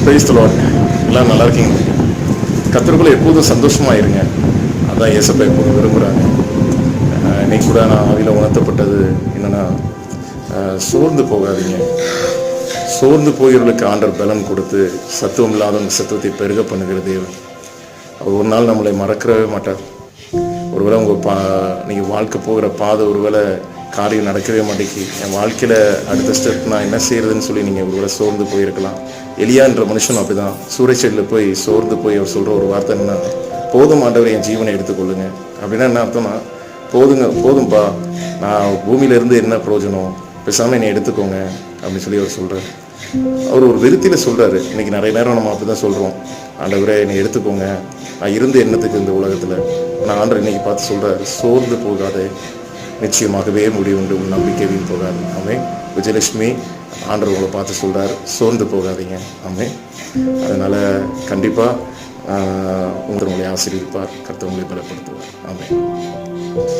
Praise the Lord. எல்லாம் நல்லா இருக்கீங்க? கர்த்தருக்குள்ள எப்போதும் சந்தோஷமா இருங்க. அதான் இயேசப்பா எப்போதும் விரும்புகிறாங்க. இன்னைக்கு கூட நான் ஆவியில் உணர்த்தப்பட்டது என்னன்னா, சோர்ந்து போகாதீங்க. சோர்ந்து போகிறவர்களுக்கு ஆண்டவர் பலன் கொடுத்து சத்துவம் இல்லாதவங்க சத்துவத்தை பெருக பண்ணுகிற தேவன். அவர் ஒரு நாள் நம்மளை மறக்கவே மாட்டார். ஒருவேளை நீங்கள் வாழ்க்கை போகிற பாதை ஒருவேளை காரியம் நடக்கவே மாட்டேங்கி, என் வாழ்க்கையில் அடுத்த ஸ்டெப் நான் என்ன செய்யறதுன்னு சொல்லி நீங்கள் ஒருவேளை சோர்ந்து போயிருக்கலாம். எலியான்ற மனுஷனும் அப்படிதான் சூறைச்செடியில் போய் சோர்ந்து போய் அவர் சொல்கிற ஒரு வார்த்தை என்ன, போதும் ஆண்டவர் என் ஜீவனை எடுத்துக்கொள்ளுங்க. அப்படின்னா என்ன அர்த்தம்னா, போதும்பா, நான் பூமியிலேருந்து என்ன பிரயோஜனம், பேசாமல் என்னை எடுத்துக்கோங்க அப்படின்னு சொல்லி அவர் சொல்கிறார். அவர் ஒரு விருத்தியில் சொல்கிறாரு. இன்றைக்கி நிறைய நேரம் நம்ம அப்படி தான் சொல்கிறோம், ஆண்டவரே என்னை எடுத்துக்கோங்க, நான் இருந்து என்னத்துக்கு இந்த உலகத்தில். நான் ஆண்டவர் இன்னைக்கு பார்த்து சொல்கிறார், சோர்ந்து போகாதே, நிச்சயமாகவே முடிவு உண்டு, உன் நம்பிக்கை வீண் போகாது. ஆமென். விஜயலட்சுமி, ஆண்டவர் உங்களை பார்த்து சொல்கிறார், சோர்ந்து போகாதீங்க. ஆமென். அதனால் கண்டிப்பாக உங்களை ஆசீர்வதிப்பார், கர்த்தர் உங்களை பலப்படுத்துவார். ஆமென்.